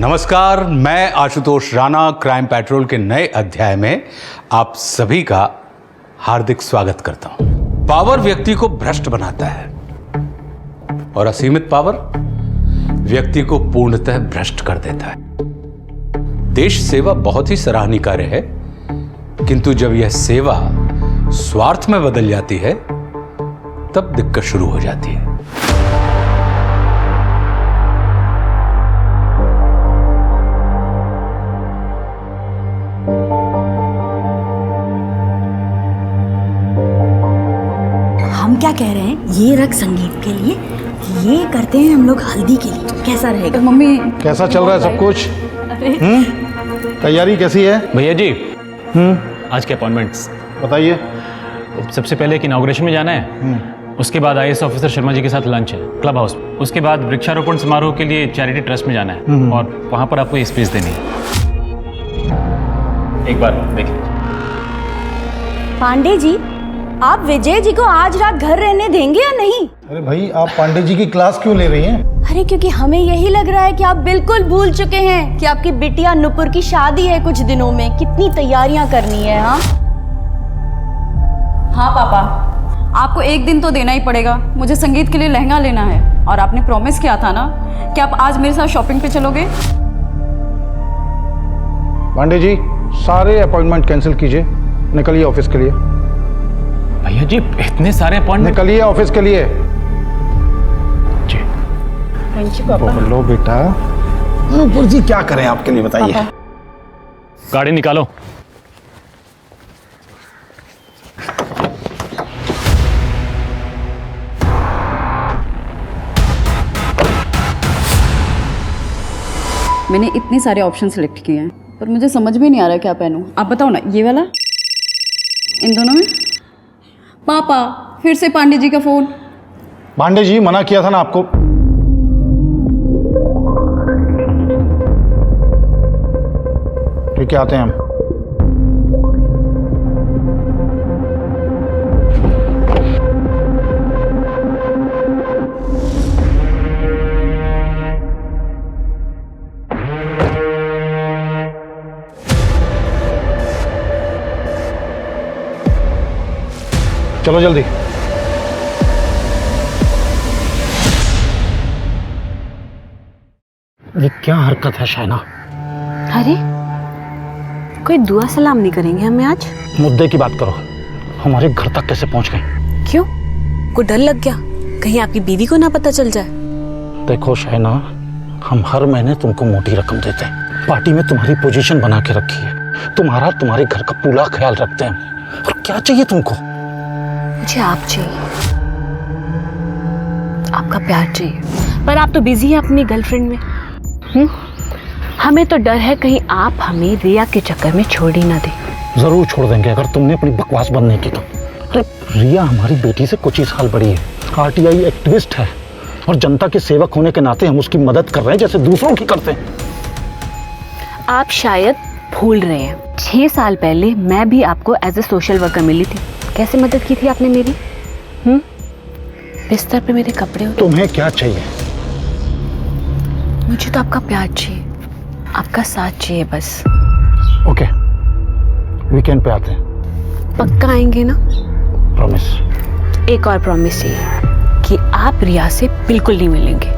नमस्कार, मैं Ashutosh Rana crime petrol के नए अध्याय में आप सभी का हार्दिक स्वागत करता हूं। पावर व्यक्ति को भ्रष्ट बनाता है और असीमित पावर व्यक्ति को पूर्णतः भ्रष्ट कर देता है। देश सेवा बहुत ही सराहनीय कार्य है, किंतु जब यह सेवा स्वार्थ में बदल जाती है तब दिक्कत शुरू हो जाती है। हम क्या कह रहे हैं, ये रख संगीत के लिए, ये करते हैं हम लोग हल्दी के लिए। कैसा रहेगा मम्मी? कैसा चल रहा है सब कुछ? तैयारी कैसी है भैया जी? आज के अपॉइंटमेंट्स बताइए। सबसे पहले एक इनॉग्रेशन में जाना है, उसके बाद आईएएस ऑफिसर शर्मा जी के साथ लंच है क्लब हाउस में, उसके बाद वृक्षारोपण समारोह के लिए चैरिटी ट्रस्ट में जाना है और वहां पर आपको स्पीच देनी है। एक बार देख लीजिए। पांडे जी, आप विजय जी को आज रात घर रहने देंगे या नहीं? अरे भाई, आप पांडे जी की क्लास क्यों ले रही हैं? अरे क्योंकि हमें यही लग रहा है कि आप बिल्कुल भूल चुके हैं कि आपकी बिटिया नुपुर की शादी है कुछ दिनों में। कितनी तैयारियां करनी है। हाँ पापा, आपको एक दिन तो देना ही पड़ेगा। मुझे संगीत के लिए लहंगा लेना है और आपने प्रॉमिस किया था ना कि आप आज मेरे साथ शॉपिंग पे चलोगे। पांडे जी, सारे अपॉइंटमेंट कैंसिल कीजिए, निकलिए ऑफिस के लिए। भैया जी, इतने सारे अपॉइंटमेंट। निकलिए ऑफिस के लिए जी। थैंक यू पापा। बोलो बेटा। नुपुर जी क्या करें आपके लिए, बताइए। गाड़ी निकालो। मैंने इतने सारे ऑप्शन सेलेक्ट किए हैं पर मुझे समझ में नहीं आ रहा क्या पहनूं। आप बताओ ना, ये वाला, इन दोनों में? पापा, फिर से पांडे जी का फोन। पांडे जी, मना किया था ना आपको। ठीक है, आते हैं हम। चलो जल्दी। ये क्या हरकत है शाइना? अरे कोई दुआ सलाम नहीं करेंगे हमें आज? मुद्दे की बात करो। हमारे घर तक कैसे पहुंच गए? क्यों, कोई डर लग गया कहीं आपकी बीवी को ना पता चल जाए? देखो शाइना, हम हर महीने तुमको मोटी रकम देते हैं, पार्टी में तुम्हारी पोजीशन बना के रखी है, तुम्हारे घर का पूरा ख्याल रखते हैं। और क्या चाहिए तुमको? मुझे आप चाहिए, आपका प्यार चाहिए। पर आप तो बिजी हैं अपनी गर्लफ्रेंड में। हमें तो डर है कहीं आप हमें रिया के चक्कर में छोड़ ही ना दें। जरूर छोड़ देंगे अगर तुमने अपनी बकवास बंद नहीं की तो। अरे रिया हमारी बेटी से कुछ ही साल बड़ी है, आरटीआई एक्टिविस्ट है और जनता के सेवक होने के नाते हम उसकी मदद कर रहे हैं जैसे दूसरों की करते हैं। आप शायद भूल रहे हैं, 6 साल पहले मैं भी आपको एज ए सोशल वर्कर मिली थी। कैसे मदद की थी आपने मेरी? बिस्तर पे मेरे कपड़े होते। तुम्हें क्या चाहिए? मुझे तो आपका प्यार चाहिए, आपका साथ चाहिए बस। ओके, वीकेंड पे आते हैं। पक्का आएंगे ना? प्रॉमिस। एक और प्रॉमिस चाहिए कि आप रिया से बिल्कुल नहीं मिलेंगे।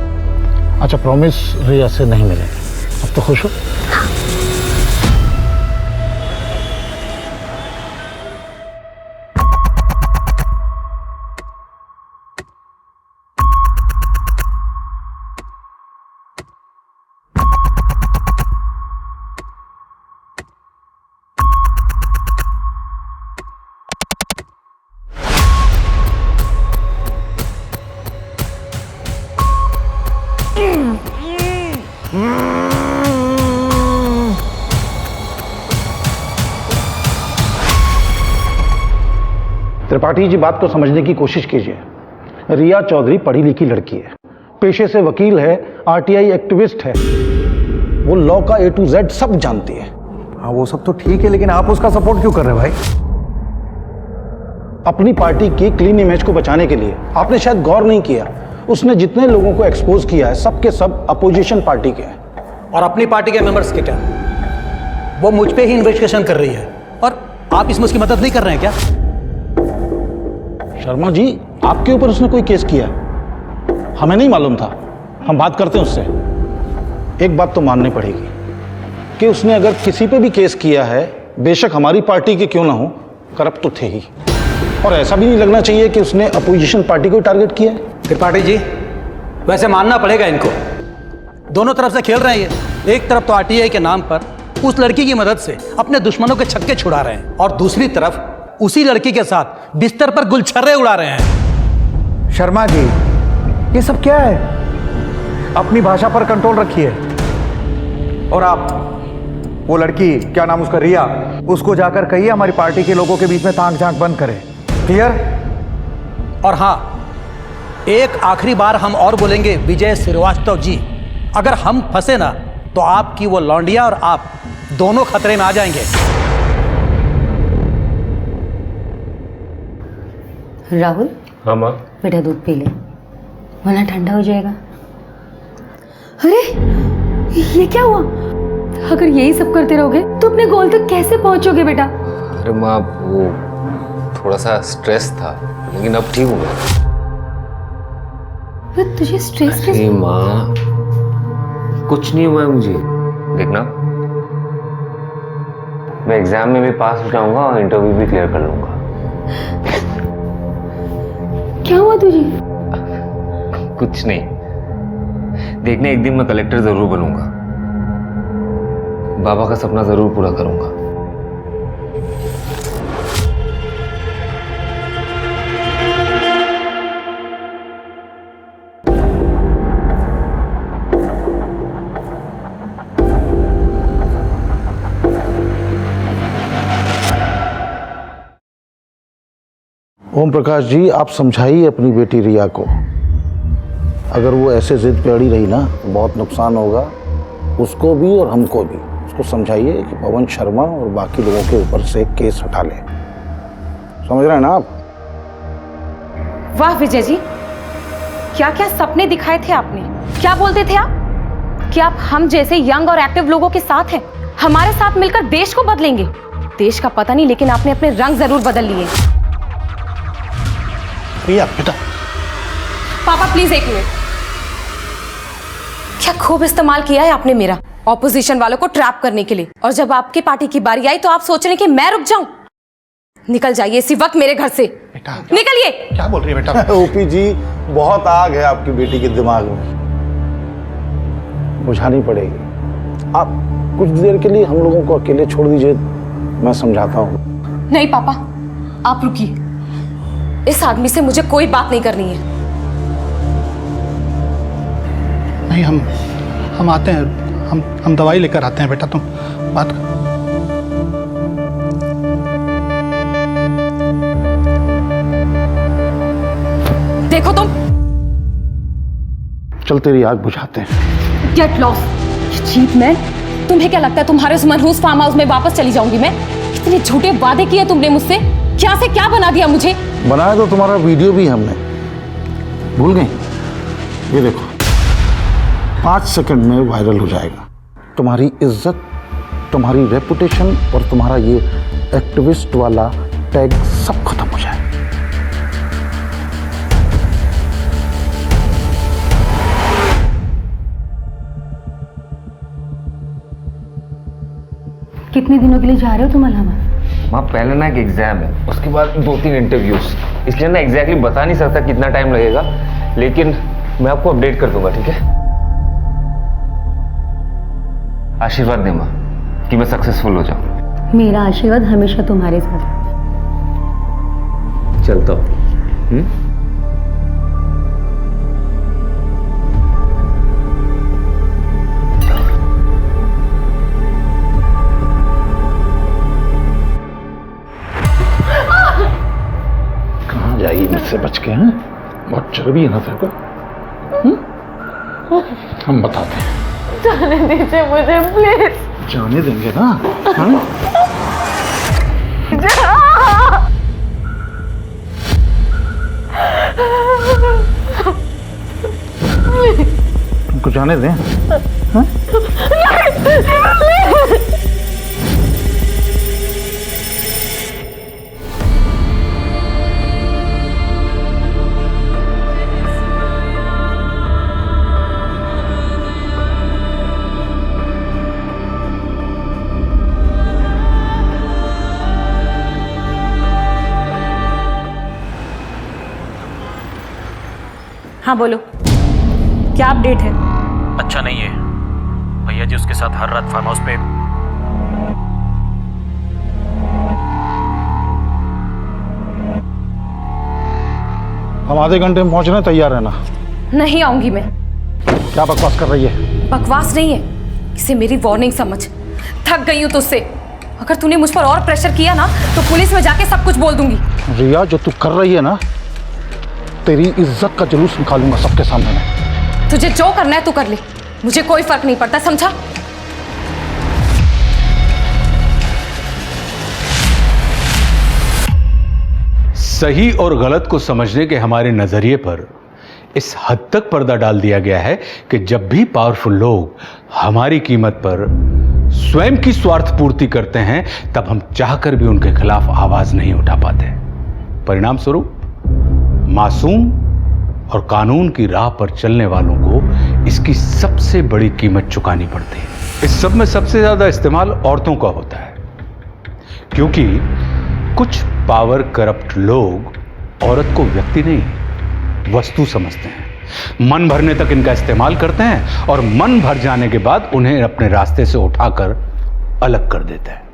अच्छा, प्रॉमिस रिया से नहीं मिलेंगे। अब तो खुश हो? त्रिपाठी जी, बात को समझने की कोशिश कीजिए। रिया चौधरी पढ़ी लिखी लड़की है, पेशे से वकील है, आरटीआई एक्टिविस्ट है, वो लॉ का A to Z सब जानती है। हाँ, वो सब तो ठीक है, लेकिन आप उसका सपोर्ट क्यों कर रहे हैं भाई? अपनी पार्टी की क्लीन इमेज को बचाने के लिए। आपने शायद गौर नहीं किया, उसने जितने लोगों को एक्सपोज किया है सबके सब अपोजिशन पार्टी के हैं। और अपनी पार्टी के मेंबर्स के क्या? वो मुझ पे ही इन्वेस्टिगेशन कर रही है और आप इसमें उसकी मदद नहीं कर रहे हैं क्या? शर्मा जी, आपके ऊपर उसने कोई केस किया है? हमें नहीं मालूम था, हम बात करते हैं उससे। एक बात तो माननी पड़ेगी कि उसने अगर किसी पे भी केस किया है, बेशक हमारी पार्टी के क्यों ना हो, करप्ट तो थे ही। और ऐसा भी नहीं लगना चाहिए कि उसने अपोजिशन पार्टी को टारगेट किया है। त्रिपाठी जी, वैसे मानना पड़ेगा इनको, दोनों तरफ से खेल रहे हैं ये। एक तरफ तो आरटीआई के नाम पर उस लड़की की मदद से अपने दुश्मनों के छक्के छुड़ा रहे हैं और दूसरी तरफ उसी लड़की के साथ बिस्तर पर गुलछर्रे उड़ा रहे हैं। शर्मा जी, ये सब क्या है? अपनी भाषा पर कंट्रोल रखिए। और आप, वो लड़की, क्या नाम उसका, रिया, उसको जाकर कहिए हमारी पार्टी के लोगों के बीच में ताक झांक बंद करे। क्लियर? और हाँ, एक आखिरी बार हम और बोलेंगे विजय श्रीवास्तव जी, अगर हम फंसे ना तो आपकी वो लौंडिया और आप दोनों खतरे में आ जाएंगे। राहुल, हाँ माँ। बेटा दूध पी ले वरना ठंडा हो जाएगा। अरे ये क्या हुआ? अगर यही सब करते रहोगे तो अपने गोल तक कैसे पहुंचोगे बेटा? अरे माँ, वो थोड़ा सा स्ट्रेस था, लेकिन अब ठीक हो गया। तुझे स्ट्रेस अरे कैसे? माँ, कुछ नहीं हुआ है मुझे। देखना, मैं एग्जाम में भी पास हो जाऊंगा और इंटरव्यू भी क्लियर कर लूंगा। क्या हुआ तुझे? कुछ नहीं, देखने एक दिन मैं कलेक्टर जरूर बनूंगा, बाबा का सपना जरूर पूरा करूंगा। ओम प्रकाश जी, आप समझाइए अपनी बेटी रिया को। अगर वो ऐसे जिद पे अड़ी रही ना तो बहुत नुकसान होगा उसको भी और हमको भी। उसको समझाइए कि पवन शर्मा और बाकी लोगों के ऊपर से केस हटा ले। समझ रहे हैं ना आप? वाह विजय जी, क्या क्या सपने दिखाए थे आपने। क्या बोलते थे आप कि आप हम जैसे यंग और एक्टिव लोगों के साथ हैं, हमारे साथ मिलकर देश को बदलेंगे। देश का पता नहीं, लेकिन आपने अपने रंग जरूर बदल लिए। रिया बेटा, पापा प्लीज एक मिनट। क्या खूब इस्तेमाल किया है आपने मेरा, ऑपोजिशन वालों को ट्रैप करने के लिए। और जब आपकी पार्टी की बारी आई तो आप सोच रहे कि मैं रुक जाऊं। निकल जाइए इसी वक्त मेरे घर से, निकलिए। क्या बोल रही है बेटा? ओपी जी, बहुत आग है आपकी बेटी के दिमाग में, बुझानी पड़ेगी। आप कुछ देर के लिए हम लोगों को अकेले छोड़ दीजिए, मैं समझाता हूँ। नहीं पापा, आप रुकिए। इस आदमी से मुझे कोई बात नहीं करनी है। नहीं, हम आते हैं, हम दवाई लेकर आते हैं बेटा, तुम बात कर। देखो तुम, चल तेरी आग बुझाते हैं। Get lost cheap man. तुम्हें क्या लगता है तुम्हारे उस मनहूस फार्म हाउस में वापस चली जाऊंगी मैं? इतने झूठे वादे किए तुमने मुझसे, क्या से क्या बना दिया मुझे। बनाया तो तुम्हारा वीडियो भी हमने, भूल गए? ये देखो, 5 सेकंड में वायरल हो जाएगा। तुम्हारी इज्जत, तुम्हारी रेपुटेशन और तुम्हारा ये एक्टिविस्ट वाला टैग सब खत्म हो जाएगा। कितने दिनों के लिए जा रहे हो तुम इलाहाबाद? माँ, पहले ना एक एग्जाम है, उसके बाद 2-3 इंटरव्यूज, इसलिए ना एग्जैक्टली बता नहीं सकता कितना टाइम लगेगा, लेकिन मैं आपको अपडेट कर दूंगा, ठीक है? आशीर्वाद दे माँ कि मैं सक्सेसफुल हो जाऊं। मेरा आशीर्वाद हमेशा तुम्हारे साथ। चलता हूँ। कहाँ जाइए मुझसे बच के? हैं, बहुत चर्बी है ना तेरे को। हम बताते हैं। जाने दीजिए मुझे प्लीज। जाने देंगे ना? हाँ? तुमको जाने दें? हाँ बोलो, क्या अपडेट है? अच्छा नहीं है भैया जी, उसके साथ हर रात फार्म हाउस पे हम आधे घंटे में पहुंचने तैयार रहना। नहीं आऊंगी मैं। क्या बकवास कर रही है? बकवास नहीं है, इसे मेरी वार्निंग समझ। थक गई हूँ तुझसे। अगर तूने मुझ पर और प्रेशर किया ना तो पुलिस में जाके सब कुछ बोल दूंगी। रिया, जो तू कर रही है ना, तेरी इज्जत का जुलूस निकालूंगा सबके सामने में। तुझे जो करना है तू कर ले, मुझे कोई फर्क नहीं पड़ता, समझा? सही और गलत को समझने के हमारे नजरिए पर इस हद तक पर्दा डाल दिया गया है कि जब भी पावरफुल लोग हमारी कीमत पर स्वयं की स्वार्थ पूर्ति करते हैं, तब हम चाहकर भी उनके खिलाफ आवाज नहीं उठा पाते। परिणाम स्वरूप मासूम और कानून की राह पर चलने वालों को इसकी सबसे बड़ी कीमत चुकानी पड़ती है। इस सब में सबसे ज्यादा इस्तेमाल औरतों का होता है, क्योंकि कुछ पावर करप्ट लोग औरत को व्यक्ति नहीं, वस्तु समझते हैं। मन भरने तक इनका इस्तेमाल करते हैं और मन भर जाने के बाद उन्हें अपने रास्ते से उठाकर अलग कर देते हैं।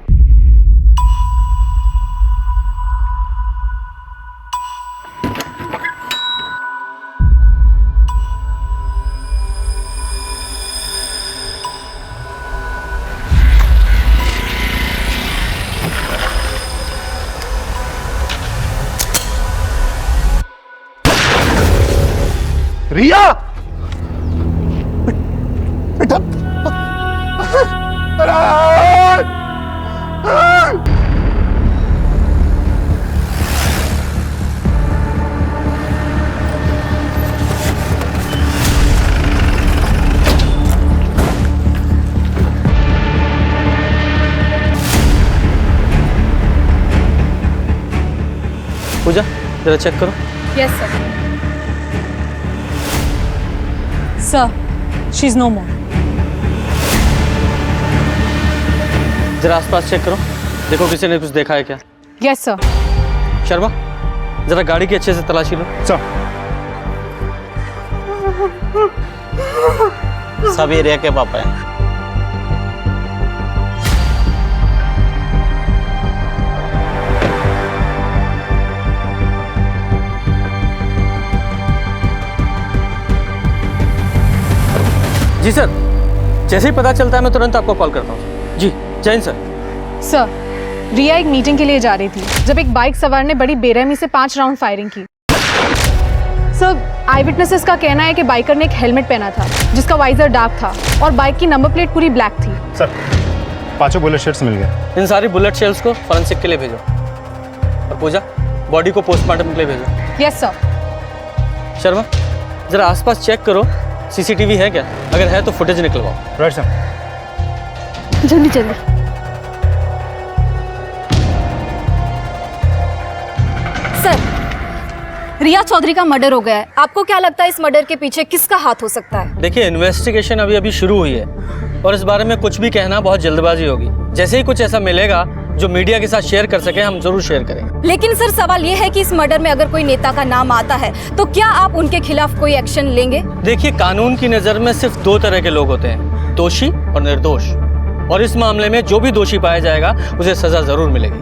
रिया, बेटा, पूजा जरा चेक करो। Yes sir. Sir, she's no more. जरा आसपास चेक करो, देखो किसी ने कुछ देखा है क्या। Yes, sir. शर्मा, जरा गाड़ी की अच्छे से तलाशी लो। सब ये रिया के पापा हैं। जी सर, जैसे ही पता चलता है मैं तुरंत आपको कॉल करता हूँ। जी जय हिंद सर। सर, रिया एक मीटिंग के लिए जा रही थी जब एक बाइक सवार ने बड़ी बेरहमी से 5 राउंड फायरिंग की। सर, आई विटनेसेस का कहना है कि बाइकर ने एक हेलमेट पहना था जिसका वाइजर डार्क था और बाइक की नंबर प्लेट पूरी ब्लैक थी। सर, 5 बुलेट शेल्स मिल गए। इन सारी बुलेट शेल्स को फॉरेंसिक के लिए भेजो और पूजा बॉडी को पोस्टमार्टम के लिए भेजो। Yes sir. शर्मा, जरा आसपास चेक करो, सीसीटीवी है क्या? अगर है तो फुटेज निकलवाओ। Right sir. जल्दी जल्दी। सर, रिया चौधरी का मर्डर हो गया है। आपको क्या लगता है इस मर्डर के पीछे किसका हाथ हो सकता है? देखिए, इन्वेस्टिगेशन अभी अभी शुरू हुई है और इस बारे में कुछ भी कहना बहुत जल्दबाजी होगी। जैसे ही कुछ ऐसा मिलेगा जो मीडिया के साथ शेयर कर सके, हम जरूर शेयर करेंगे। लेकिन सर, सवाल ये है कि इस मर्डर में अगर कोई नेता का नाम आता है तो क्या आप उनके खिलाफ कोई एक्शन लेंगे? देखिए, कानून की नजर में सिर्फ 2 तरह के लोग होते हैं, दोषी और निर्दोष। और इस मामले में जो भी दोषी पाया जाएगा उसे सजा जरूर मिलेगी।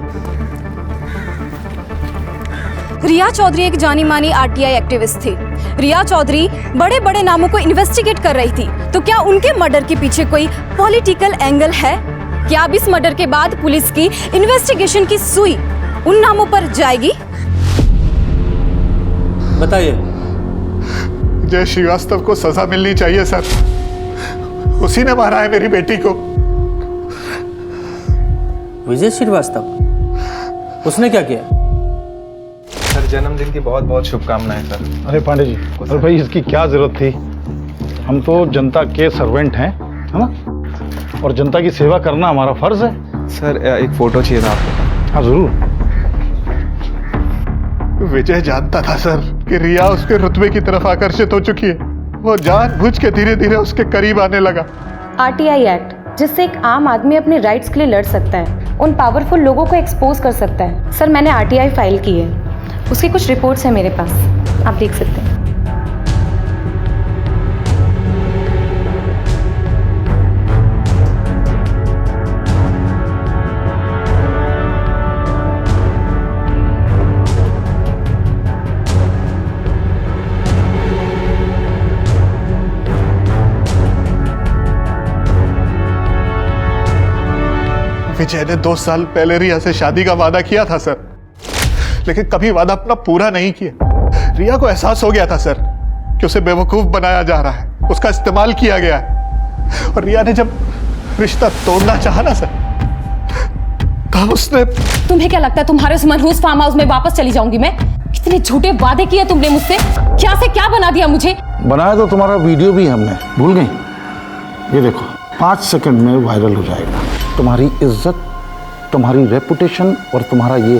रिया चौधरी एक जानी मानी आरटीआई एक्टिविस्ट थी। रिया चौधरी बड़े बड़े नामों को इन्वेस्टिगेट कर रही थी, तो क्या उनके मर्डर के पीछे कोई पॉलिटिकल एंगल है? क्या अब इस मर्डर के बाद पुलिस की इन्वेस्टिगेशन की सुई उन नामों पर जाएगी? बताइए। जय श्रीवास्तव को सजा मिलनी चाहिए सर, उसी ने मारा है मेरी बेटी को। विजय श्रीवास्तव? उसने क्या किया? सर, जन्मदिन की बहुत बहुत शुभकामनाएं सर। अरे पांडे जी, अरे भाई इसकी क्या जरूरत थी? हम तो जनता के सर्वेंट हैं, है ना? और जनता की सेवा करना हमारा फर्ज है। सर एक फोटो चाहिए था आपको। हाँ जरूर। विजय जानता था सर कि रिया उसके रुतबे की तरफ आकर्षित हो चुकी है। वो जानबूझ के धीरे धीरे उसके करीब आने लगा। आरटीआई एक्ट, जिससे एक आम आदमी अपने राइट्स के लिए लड़ सकता है, उन पावरफुल लोगों को एक्सपोज कर सकता है। सर मैंने आरटीआई फाइल की है, उसकी कुछ रिपोर्ट्स हैं मेरे पास, आप देख सकते हैं। विजय ने 2 साल पहले रिया से शादी का वादा किया था सर, लेकिन कभी वादा अपना पूरा नहीं किया। रिया को एहसास हो गया था सर कि उसे बेवकूफ बनाया जा रहा है, उसका इस्तेमाल किया गया है। और रिया ने जब रिश्ता तोड़ना चाहा ना सर, तब उसने। तुम्हें क्या लगता है तुम्हारे उस मनहूस फार्म हाउस में वापस चली जाऊंगी मैं? कितने झूठे वादे किए तुमने मुझसे, क्या से क्या बना दिया मुझे। बनाया तो तुम्हारा वीडियो भी हमने, भूल गई? ये देखो 5 सेकंड में वायरल हो जाएगा। तुम्हारी इज्जत, तुम्हारी रेपुटेशन और तुम्हारा ये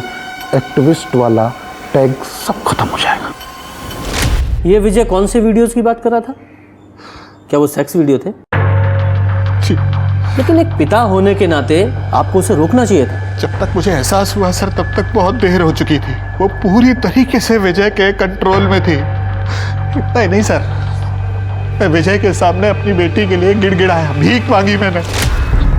एक्टिविस्ट वाला टैग सब खत्म हो जाएगा। ये विजय कौन से वीडियोस की बात कर रहा था? क्या वो सेक्स वीडियो थे? लेकिन एक पिता होने के नाते आपको उसे रोकना चाहिए था। जब तक मुझे एहसास हुआ सर, तब तक बहुत देर हो चुकी थी। वो पूरी तरीके से विजय के कंट्रोल में थी। इतना ही नहीं सर, मैं विजय के सामने अपनी बेटी के लिए गिड़गिड़ाया, भीख मांगी मैंने।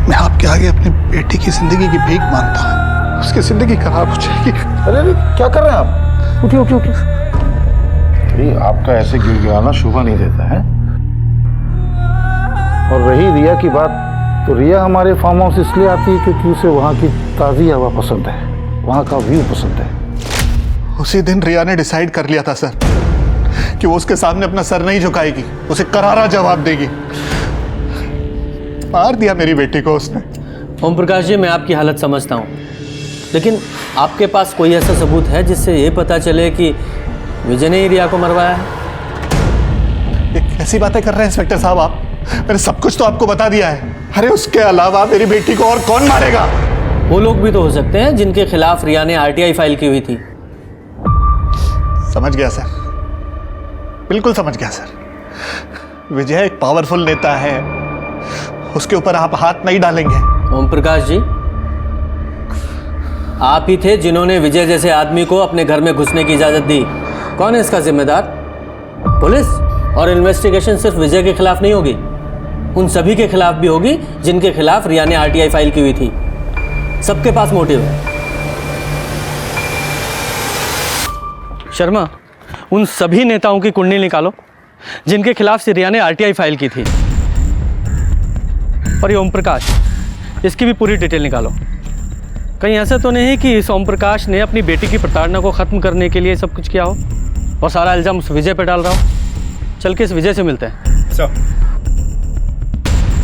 मैं आपके आगे अपनी बेटी की जिंदगी की भीख मांगता हूँ, उसकी जिंदगी खराब हो जाएगी। अरे क्या कर रहे हैं आप? उठिए उठिए उठिए। ये आपका ऐसे गिड़गिड़ाना शोभा नहीं देता है। और रही रिया की बात, तो रिया हमारे फार्म हाउस इसलिए आती है क्योंकि उसे वहाँ की ताज़ी हवा पसंद है, वहाँ का व्यू पसंद है। उसी दिन रिया ने डिसाइड कर लिया था सर कि वो उसके सामने अपना सर नहीं झुकाएगी, उसे करारा जवाब देगी। मार दिया मेरी बेटी को उसने। ओम प्रकाश जी, मैं आपकी हालत समझता हूँ, लेकिन आपके पास कोई ऐसा सबूत है जिससे ये पता चले कि विजय ने ही रिया को मरवाया है? ये कैसी बातें कर रहे हैं इंस्पेक्टर साहब आप? मैंने सब कुछ तो आपको बता दिया है। अरे उसके अलावा मेरी बेटी को और कौन मारेगा? वो लोग भी तो हो सकते हैं जिनके खिलाफ रिया ने आरटीआई फाइल की हुई थी। समझ गया सर, बिल्कुल समझ गया सर। विजय एक पावरफुल नेता है, उसके ऊपर आप हाथ नहीं डालेंगे। ओम प्रकाश जी, आप ही थे जिन्होंने विजय जैसे आदमी को अपने घर में घुसने की इजाजत दी। कौन है इसका जिम्मेदार? पुलिस। और इन्वेस्टिगेशन सिर्फ विजय के खिलाफ नहीं होगी, उन सभी के खिलाफ भी होगी जिनके खिलाफ रिया ने आरटीआई फाइल की हुई थी। सबके पास मोटिव है। शर्मा, उन सभी नेताओं की कुंडली निकालो जिनके खिलाफ से रिया ने आरटीआई फाइल की थी। और ये ओम प्रकाश, इसकी भी पूरी डिटेल निकालो। कहीं ऐसा तो नहीं कि इस ओम प्रकाश ने अपनी बेटी की प्रताड़ना को ख़त्म करने के लिए सब कुछ किया हो और सारा इल्ज़ाम उस विजय पर डाल रहा हो? चल के इस विजय से मिलते हैं।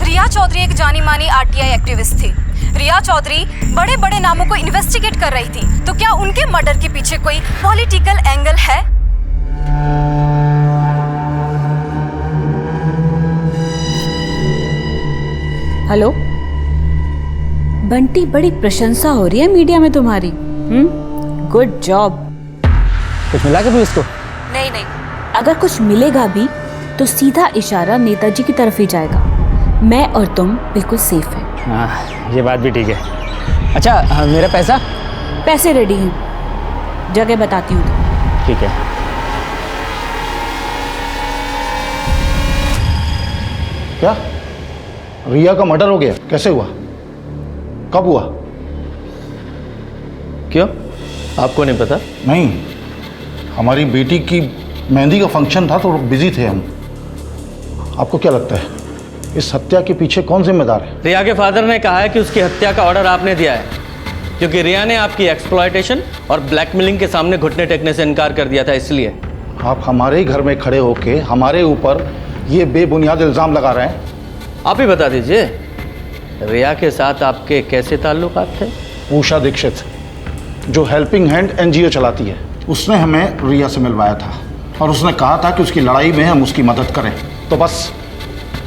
रिया चौधरी एक जानी मानी आरटीआई एक्टिविस्ट थी। रिया चौधरी बड़े बड़े नामों को इन्वेस्टिगेट कर रही थी, तो क्या उनके मर्डर के पीछे कोई पॉलिटिकल एंगल है? हेलो बंटी, बड़ी प्रशंसा हो रही है मीडिया में तुम्हारी। Good job. कुछ मिला क्या इसको? नहीं नहीं, अगर कुछ मिलेगा भी तो सीधा इशारा नेताजी की तरफ ही जाएगा। मैं और तुम बिल्कुल सेफ हैं। हाँ, ये बात भी ठीक है। अच्छा, मेरा पैसा? पैसे रेडी हैं, जगह बताती हूँ। ठीक है। क्या रिया का मर्डर हो गया? कैसे हुआ? कब हुआ? क्यों, आपको नहीं पता? नहीं, हमारी बेटी की मेहंदी का फंक्शन था तो बिजी थे हम। आपको क्या लगता है इस हत्या के पीछे कौन जिम्मेदार है? रिया के फादर ने कहा है कि उसकी हत्या का ऑर्डर आपने दिया है, क्योंकि रिया ने आपकी एक्सप्लॉयटेशन और ब्लैकमेलिंग के सामने घुटने टेकने से इनकार कर दिया था, इसलिए। आप हमारे ही घर में खड़े होके हमारे ऊपर ये बेबुनियाद इल्ज़ाम लगा रहे हैं। आप ही बता दीजिए, रिया के साथ आपके कैसे ताल्लुकात थे? उषा दीक्षित, जो हेल्पिंग हैंड एनजीओ चलाती है, उसने हमें रिया से मिलवाया था और उसने कहा था कि उसकी लड़ाई में हम उसकी मदद करें। तो बस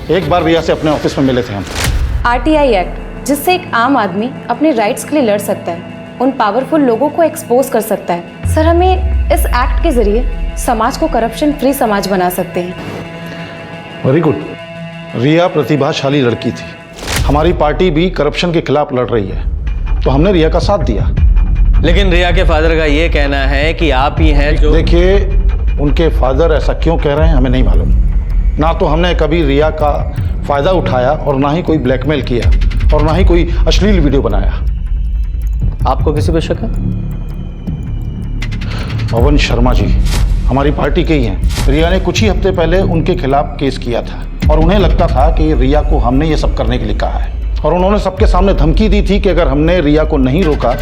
एक बार रिया से अपने ऑफिस में मिले थे हम। आरटीआई एक्ट, जिससे एक आम आदमी अपने राइट्स के लिए लड़ सकता है, उन पावरफुल लोगों को एक्सपोज कर सकता है। सर, हमें इस एक्ट के जरिए समाज को करप्शन फ्री समाज बना सकते हैं। Very good. रिया प्रतिभाशाली लड़की थी। हमारी पार्टी भी करप्शन के खिलाफ लड़ रही है, तो हमने रिया का साथ दिया। लेकिन रिया के फादर का ये कहना है कि आप ही हैं जो... देखिए, उनके फादर ऐसा क्यों कह रहे हैं हमें नहीं मालूम। ना तो हमने कभी रिया का फायदा उठाया और ना ही कोई ब्लैकमेल किया और ना ही कोई अश्लील वीडियो बनाया। आपको किसी पे शक है? पवन शर्मा जी हमारी पार्टी के ही हैं। रिया ने कुछ ही हफ्ते पहले उनके खिलाफ केस किया था और उन्हें लगता था कि रिया को हमने ये सब करने के लिए कहा है, और उन्होंने सबके सामने धमकी दी थी कि अगर हमने रिया को नहीं रोका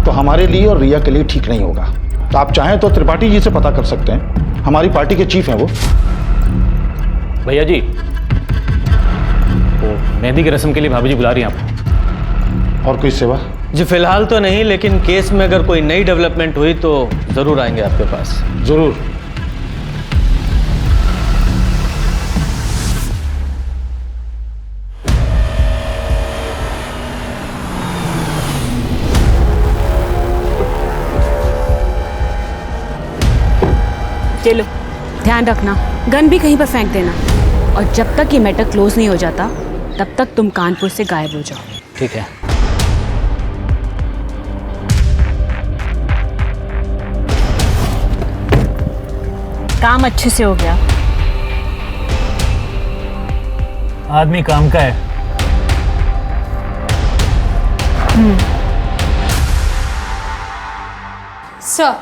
तो हमारे लिए और रिया के लिए ठीक नहीं होगा। तो आप चाहें तो त्रिपाठी जी से पता कर सकते हैं, हमारी पार्टी के चीफ हैं वो। भैया जी, वो मेहंदी की रस्म के लिए भाभी जी बुला रही हैं आपको। और कोई सेवा? जी फिलहाल तो नहीं, लेकिन केस में अगर कोई नई डेवलपमेंट हुई तो ज़रूर आएंगे आपके पास। ज़रूर। चलो, ध्यान रखना, गन भी कहीं पर फेंक देना, और जब तक ये मैटर क्लोज नहीं हो जाता तब तक तुम कानपुर से गायब हो जाओ। ठीक है। काम अच्छे से हो गया। आदमी काम का है। सर,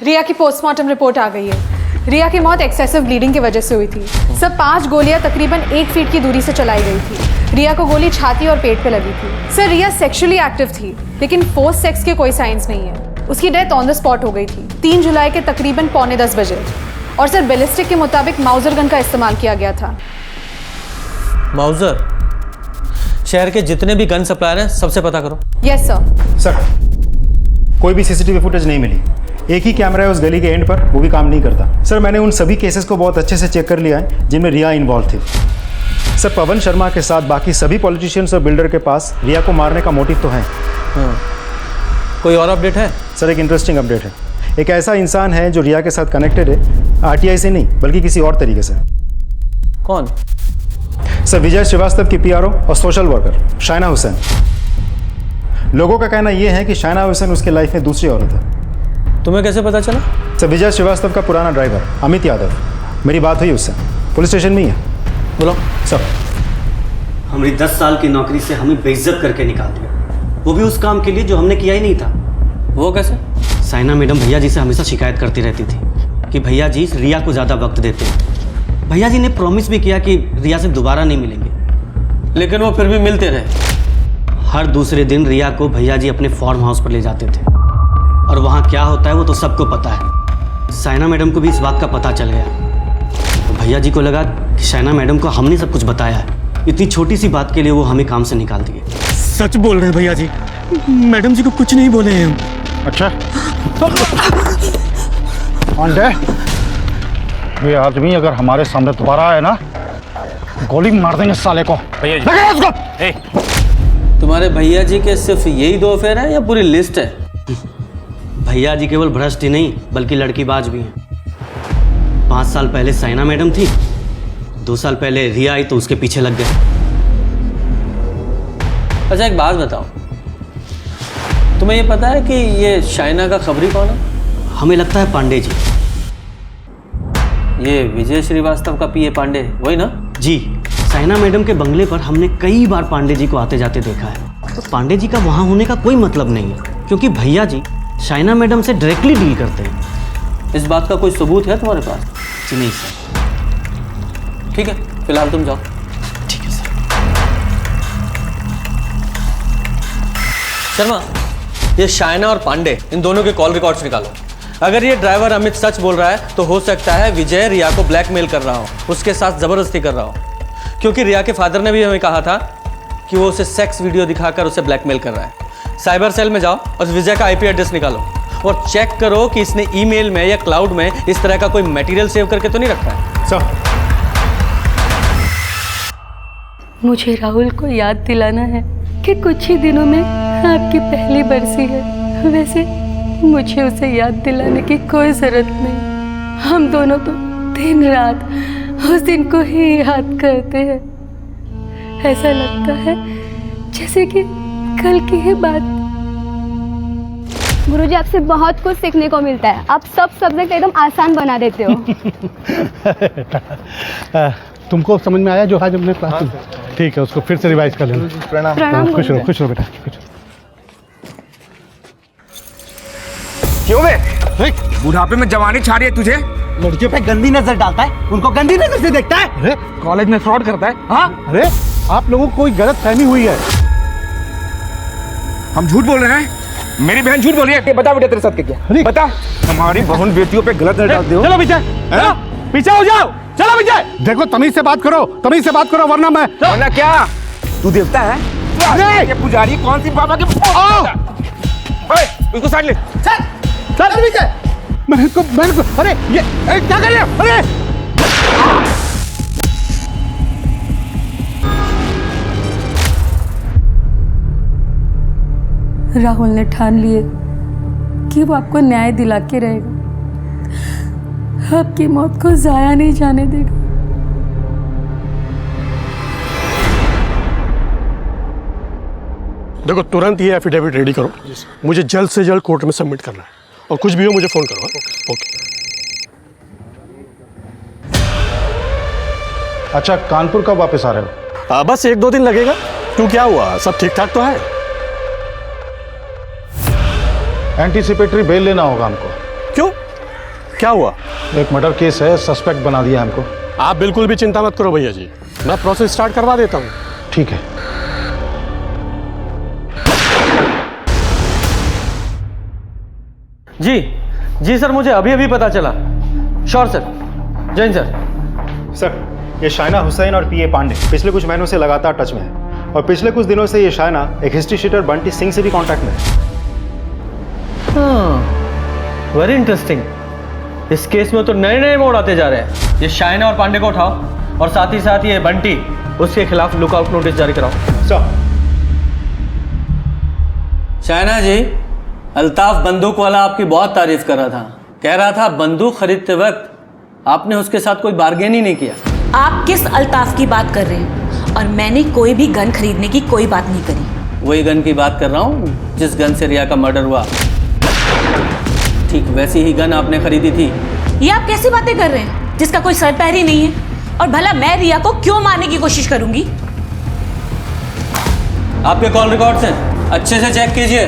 रिया की पोस्टमार्टम रिपोर्ट आ गई है। रिया की मौत एक्सेसिव ब्लीडिंग की वजह से हुई थी। सर, 5 गोलियां तकरीबन 1 फीट की दूरी से चलाई गई थी। रिया को गोली छाती और पेट पे लगी थी। सर, रिया सेक्सुअली एक्टिव थी, लेकिन फोर्स सेक्स के कोई साइंस नहीं है। उसकी डेथ ऑन द स्पॉट हो गई थी 3 जुलाई के तकरीबन 9:45 बजे। और सर, बैलिस्टिक के मुताबिक माउजर गन का इस्तेमाल किया गया था। माउजर? शहर के जितने भी गन सप्लायर हैं सबसे पता करो। Yes sir. सर, कोई भी सीसीटीवी फुटेज नहीं मिली। एक ही कैमरा है उस गली के एंड पर, वो भी काम नहीं करता। सर, मैंने उन सभी केसेस को बहुत अच्छे से चेक कर लिया है जिनमें रिया इन्वॉल्व थी। सर, पवन शर्मा के साथ बाकी सभी पॉलिटिशियंस और बिल्डर के पास रिया को मारने का मोटिव तो है। कोई और अपडेट है? सर, एक इंटरेस्टिंग अपडेट है। एक ऐसा इंसान है जो रिया के साथ कनेक्टेड है, आरटीआई से नहीं बल्कि किसी और तरीके से। कौन? सर, विजय श्रीवास्तव की पीआरओ और सोशल वर्कर शाइना हुसैन। लोगों का कहना यह है कि शाइना हुसैन उसके लाइफ में दूसरी औरत है। तुम्हें कैसे पता चला? सर, विजय श्रीवास्तव का पुराना ड्राइवर अमित यादव, मेरी बात हुई उससे, पुलिस स्टेशन में ही है। बोलो। सर, हमारी 10 साल की नौकरी से हमें बेइज्जत करके निकाल दिया, वो भी उस काम के लिए जो हमने किया ही नहीं था। वो कैसे? साइना मैडम भैया जी से हमेशा शिकायत करती रहती थी कि भैया जी रिया को ज़्यादा वक्त देते हैं। भैया जी ने प्रॉमिस भी किया कि रिया से दोबारा नहीं मिलेंगे, लेकिन वो फिर भी मिलते रहे। हर दूसरे दिन रिया को भैया जी अपने फार्म हाउस पर ले जाते थे, और वहाँ क्या होता है वो तो सबको पता है। साइना मैडम को भी इस बात का पता चल गया, तो भैया जी को लगा कि साइना मैडम को हमने सब कुछ बताया है। इतनी छोटी सी बात के लिए वो हमें काम से निकाल दिए। सच बोल रहे हैं भैया जी, मैडम जी को कुछ नहीं बोले हैं हम। अच्छा, अंडे, ये आदमी अगर हमारे सामने दोबारा आए ना, गोली मार देंगे साले को। भैया जी, लगे उसको। तुम्हारे भैया जी के सिर्फ यही 2 अफेयर हैं या पूरी लिस्ट है? भैया जी केवल भ्रष्ट ही नहीं बल्कि लड़कीबाज भी हैं। 5 साल पहले साइना मैडम थी, 2 साल पहले रिया आई तो उसके पीछे लग गए। अच्छा, एक बात बताओ, तुम्हें ये पता है कि ये शाइना का खबरी कौन है? हमें लगता है पांडे जी। ये विजय श्रीवास्तव का पीए पांडे, वही ना? जी, साइना मैडम के बंगले पर हमने कई बार पांडे जी को आते जाते देखा है। तो पांडे जी का वहाँ होने का कोई मतलब नहीं है, क्योंकि भैया जी साइना मैडम से डायरेक्टली डील करते हैं। इस बात का कोई सबूत है तुम्हारे पास? जी नहीं सर। ठीक है, फिलहाल तुम जाओ। ठीक है सर। शर्मा, ये शाइना और पांडे, इन दोनों के कॉल रिकॉर्ड्स निकालो। अगर ये ड्राइवर अमित सच बोल रहा है तो हो सकता है विजय रिया को ब्लैकमेल कर रहा हो, उसके साथ ज़बरदस्ती कर रहा हो, क्योंकि रिया के फादर ने भी हमें कहा था कि वो उसे सेक्स वीडियो दिखाकर उसे ब्लैकमेल कर रहा है। साइबर सेल में जाओ और विजय का आईपी एड्रेस निकालो और चेक करो कि इसने ईमेल में या क्लाउड में इस तरह का कोई मटेरियल सेव करके तो नहीं रखा है। सर, मुझे राहुल को याद दिलाना है कि कुछ ही दिनों में आपकी पहली बरसी है। वैसे मुझे उसे याद दिलाने की कोई जरूरत नहीं। हम दोनों तो दिन रात उस दिन को ही याद करते हैं। ऐसा लगता है जैसे कि कल की ही बात। गुरुजी, आपसे बहुत कुछ सीखने को मिलता है। आप सब सब्जेक्ट एकदम आसान बना देते हो। तुमको समझ में आया जो आज हमने क्लास में? ठीक है, उसको फिर से रिवाइज कर लेना। प्रणाम। खुश रहो बेटा। क्यों बे? बुढ़ापे में जवानी छा रही है तुझे? लड़कियों पे गंदी नजर डालता है, उनको गंदी नजर से देखता है। अरे कॉलेज में फ्रॉड करता है। हाँ, अरे आप लोगों को कोई गलत फहमी हुई है। हम झूठ बोल रहे हैं? मेरी बहन झूठ बोल रही है। बता बेटा तेरे साथ क्या किया? बता। हमारी बहन बेटियों पे गलत नजर डालते हो। चलो पीछे, चलो पीछे हो जाओ, चलो पीछे। देखो तमीज से बात करो, तमीज से बात करो, वरना मैं। वरना क्या? तू देवता है? अरे ये पुजारी कौन सी बाबा के? उसको साइड ले। चल पीछे। मैं इसको अरे ये क्या कर रहे हो? अरे राहुल ने ठान लिए कि वो आपको न्याय दिला के रहेगा, आपकी मौत को जाया नहीं जाने देगा। देखो तुरंत ये एफिडेविट रेडी करो, मुझे जल्द से जल्द कोर्ट में सबमिट करना है, और कुछ भी हो मुझे फोन करो। ओके। अच्छा, कानपुर कब वापस आ रहे हो? बस 1-2 दिन लगेगा। क्यों, क्या हुआ? सब ठीक ठाक तो है? एंटीसिपेटरी बेल लेना होगा हमको। क्यों, क्या हुआ? एक मर्डर केस है, सस्पेक्ट बना दिया हमको। आप बिल्कुल भी चिंता मत करो भैया जी, मैं प्रोसेस स्टार्ट करवा देता हूँ। ठीक है। जी सर, मुझे अभी अभी पता चला। Sure sir. Jain sir. Sir, ये शाइना हुसैन और पीए पांडे पिछले कुछ महीनों से लगातार टच में है, और पिछले कुछ दिनों से ये शाइना एक हिस्ट्री शीटर बंटी सिंह से भी कांटेक्ट में है। Very interesting. इस केस में तो नए नए मोड़ आते जा रहे हैं। ये शाइना और पांडे को उठाओ, और साथ ही साथ ये बंटी, उसके खिलाफ लुकआउट नोटिस जारी कराओ। सर। शाइना जी, अल्ताफ बंदूक वाला आपकी बहुत तारीफ कर रहा था। कह रहा था बंदूक खरीदते वक्त आपने उसके साथ कोई बार्गेन ही नहीं किया। आप किस अल्ताफ की बात कर रहे हैं? और मैंने कोई भी गन खरीदने की कोई बात नहीं करी। वही गन की बात कर रहा हूँ जिस गन से रिया का मर्डर हुआ। ठीक वैसी ही गन आपने खरीदी थी। ये आप कैसी बातें कर रहे हैं जिसका कोई सर पैर ही नहीं है? और भला मैं रिया को क्यों मारने की कोशिश करूंगी? आपके कॉल रिकॉर्ड्स हैं, अच्छे से चेक कीजिए।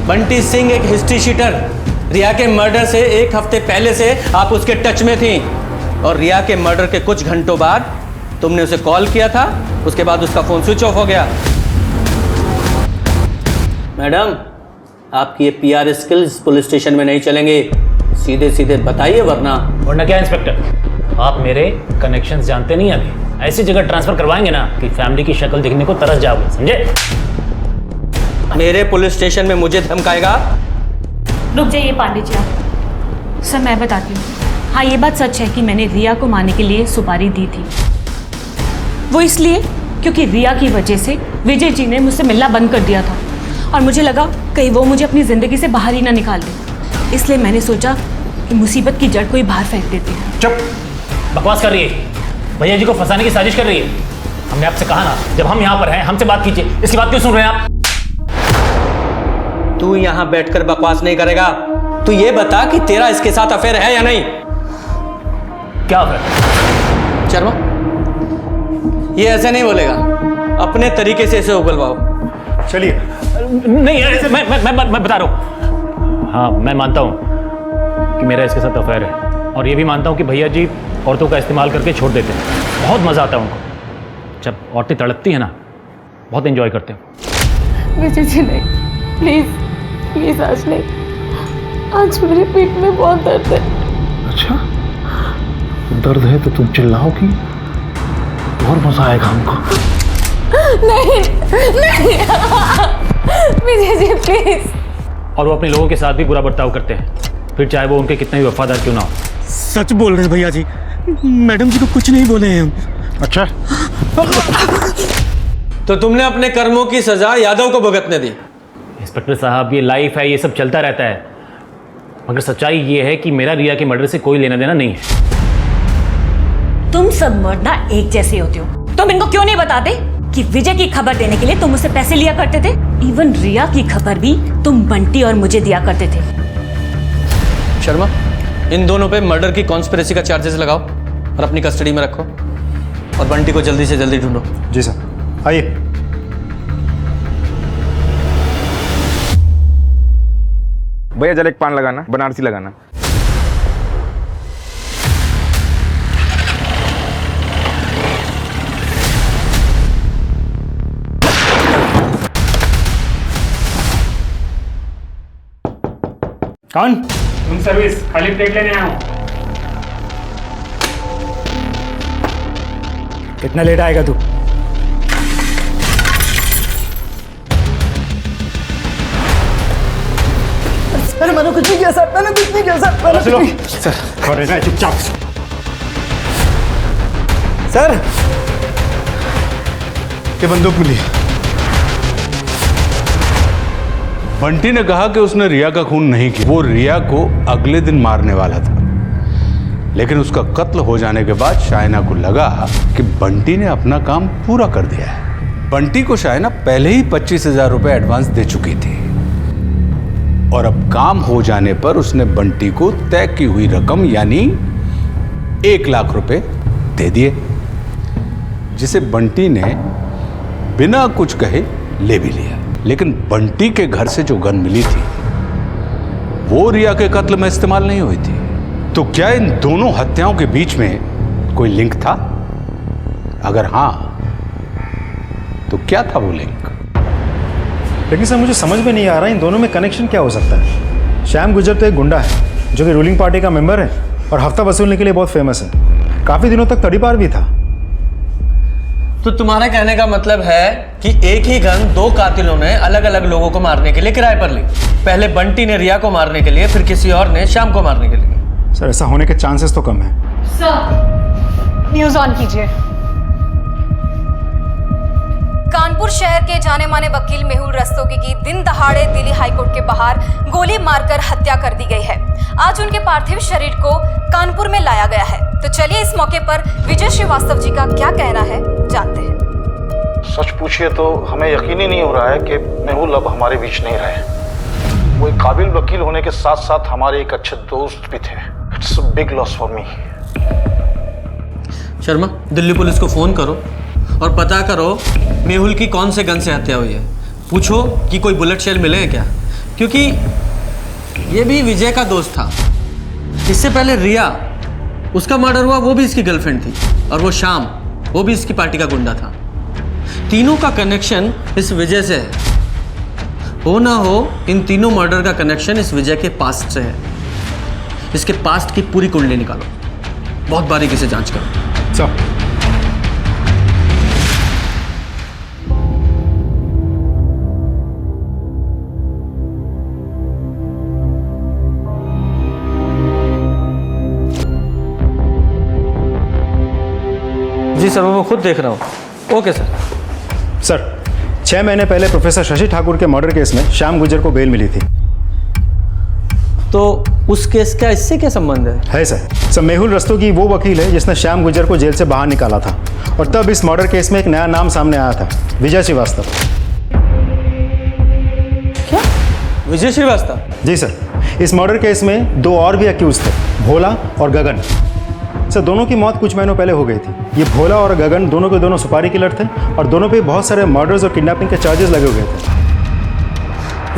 बंटी सिंह एक हिस्ट्री शीटर। रिया के मर्डर से 1 हफ्ते पहले से आप उसके टच में थी, और रिया के मर्डर के कुछ घंटों बाद तुमने उसे कॉल किया था। उसके बाद उसका फोन स्विच ऑफ हो गया। मैडम, आपकी ये पीआर स्किल्स पुलिस स्टेशन में नहीं चलेंगे। सीधे सीधे बताइए, वरना क्या इंस्पेक्टर, आप मेरे कनेक्शंस जानते नहीं अभी। ऐसी जगह ट्रांसफर करवाएंगे ना कि फैमिली की शक्ल देखने को तरस जाओगे, समझे? मेरे पुलिस स्टेशन में मुझे धमकाएगा? रुक जाइए पांडे जी आप। सर मैं बताती हूँ। हाँ, ये बात सच है कि मैंने रिया को मारने के लिए सुपारी दी थी। वो इसलिए क्योंकि रिया की वजह से विजय जी ने मुझसे मिलना बंद कर दिया था, और मुझे लगा कहीं वो मुझे अपनी ज़िंदगी से बाहर ही ना निकाल दे। इसलिए मैंने सोचा कि मुसीबत की जड़ कोई बाहर फेंक देते हैं। चुप, बकवास कर रही है। भैया जी को फंसाने की साजिश कर रही है। हमने आपसे कहा ना, जब हम यहाँ पर हैं हमसे बात कीजिए। इसकी बात क्यों सुन रहे हैं आप? तू यहाँ बैठकर बकवास नहीं करेगा। तू ये बता कि तेरा इसके साथ अफेयर है या नहीं? क्या अफेयर? शर्मा, ये ऐसे नहीं बोलेगा, अपने तरीके से इसे उगलवाओ। चलिए। नहीं, मैं बता रहा हूँ। हाँ, मैं मानता हूँ कि मेरा इसके साथ अफेयर है, और ये भी मानता हूँ कि भैया जी औरतों का इस्तेमाल करके छोड़ देते हैं। बहुत मज़ा आता है उनको। जब औरतें तड़पती हैं ना, बहुत एंजॉय करते हैं। विजय जी नहीं, प्लीज आज नहीं। आज मेरी पीठ में बहुत दर्द है। अच्छा, दर्द है तो तुम चिल्लाओगी और मजा आएगा हमको। नहीं विजय जी प्लीज। और वो अपने लोगों के साथ भी बुरा बर्ताव करते हैं, फिर चाहे वो उनके कितने भी वफादार क्यों ना हो। सच बोल रहे हैं भैया जी, मैडम जी को कुछ नहीं बोले हैं हम। अच्छा, तो तुमने अपने कर्मों की सजा यादव को भुगतने दी। इंस्पेक्टर साहब, ये लाइफ है, ये सब चलता रहता है, मगर सच्चाई ये है कि मेरा रिया के मर्डर से कोई लेना देना नहीं है। तुम सब मर्द ना एक जैसे होते हो। तुम इनको क्यों नहीं बताते कि विजय की खबर देने के लिए तुम मुझसे पैसे लिया करते थे? इवन रिया की खबर भी तुम बंटी और मुझे दिया करते थे। शर्मा, इन दोनों पे मर्डर की कॉन्स्पिरेसी का चार्जेस लगाओ और अपनी कस्टडी में रखो, और बंटी को जल्दी से जल्दी ढूंढो। जी सर, आइए। भैया जरा एक पान लगाना, बनारसी लगाना। कौन? रूम सर्विस, खाली प्लेट लेने आया हूँ। कितना लेट आएगा तू? अरे मैंने कुछ नहीं किया सर, मैंने कुछ नहीं किया सर, मैंने कुछ नहीं। सर, और रहना है चुपचाप। सर, ये बंदूक मिली। बंटी ने कहा कि उसने रिया का खून नहीं किया। वो रिया को अगले दिन मारने वाला था, लेकिन उसका कत्ल हो जाने के बाद शाइना को लगा कि बंटी ने अपना काम पूरा कर दिया है। बंटी को शाइना पहले ही 25,000 रुपए एडवांस दे चुकी थी, और अब काम हो जाने पर उसने बंटी को तय की हुई रकम यानी 1 लाख रुपए दे दिए, जिसे बंटी ने बिना कुछ कहे ले भी लिया। लेकिन बंटी के घर से जो गन मिली थी वो रिया के कत्ल में इस्तेमाल नहीं हुई थी। तो क्या इन दोनों हत्याओं के बीच में कोई लिंक था? अगर हां, तो क्या था वो लिंक? लेकिन सर, मुझे समझ में नहीं आ रहा इन दोनों में कनेक्शन क्या हो सकता है। श्याम गुर्जर तो एक गुंडा है जो कि रूलिंग पार्टी का मेंबर है और हफ्ता वसूलने के लिए बहुत फेमस है। काफी दिनों तक तड़ीपार भी था। तो तुम्हारे कहने का मतलब है कि एक ही गन दो कातिलों ने अलग अलग लोगों को मारने के लिए किराए पर ली। पहले बंटी ने रिया को मारने के लिए, फिर किसी और ने श्याम को मारने के लिए। सर, ऐसा होने के चांसेस तो कम है। सर, न्यूज ऑन कीजिए। कानपुर शहर के जाने माने वकील मेहुल रस्तोगी की दिन दहाड़े दिल्ली हाईकोर्ट के बाहर गोली मारकर हत्या कर दी गई है। आज उनके पार्थिव शरीर को कानपुर में लाया गया है। तो चलिए इस मौके पर विजय श्रीवास्तव जी का क्या कहना है जानते हैं। सच पूछिए तो हमें यकीन ही नहीं हो रहा है कि मेहुल अब हमारे बीच नहीं रहे। वो एक काबिल वकील होने के साथ साथ हमारे एक अच्छे दोस्त भी थे। It's a big loss for me. Sharma, Delhi police को फोन करो और पता करो मेहुल की कौन से गन से हत्या हुई है। पूछो कि कोई बुलेट शेल मिले हैं क्या, क्योंकि ये भी विजय का दोस्त था। इससे पहले रिया, उसका मर्डर हुआ, वो भी इसकी गर्लफ्रेंड थी, और वो शाम, वो भी इसकी पार्टी का गुंडा था। तीनों का कनेक्शन इस विजय से है। हो ना हो, इन तीनों मर्डर का कनेक्शन इस विजय के पास्ट से है। इसके पास्ट की पूरी कुंडली निकालो, बहुत बारीकी से जांच करो। चल। जी सर, मैं खुद देख रहा हूँ। Okay sir. सर, 6 महीने पहले प्रोफेसर शशि ठाकुर के मर्डर केस में श्याम गुर्जर को बेल मिली थी। तो उस केस का इससे क्या संबंध है? सर, मेहुल रस्तोगी वो वकील है जिसने श्याम गुर्जर को जेल से बाहर निकाला था, और तब इस मर्डर केस में एक नया नाम सामने आया था, विजय श्रीवास्तव। क्या? विजय श्रीवास्तव? जी सर, इस मर्डर केस में 2 और भी अक्यूज थे, भोला और गगन। सर, दोनों की मौत कुछ महीनों पहले हो गई थी। ये भोला और गगन दोनों के दोनों सुपारी किलर थे, और दोनों पे बहुत सारे मर्डर्स और किडनैपिंग के चार्जेस लगे हुए थे।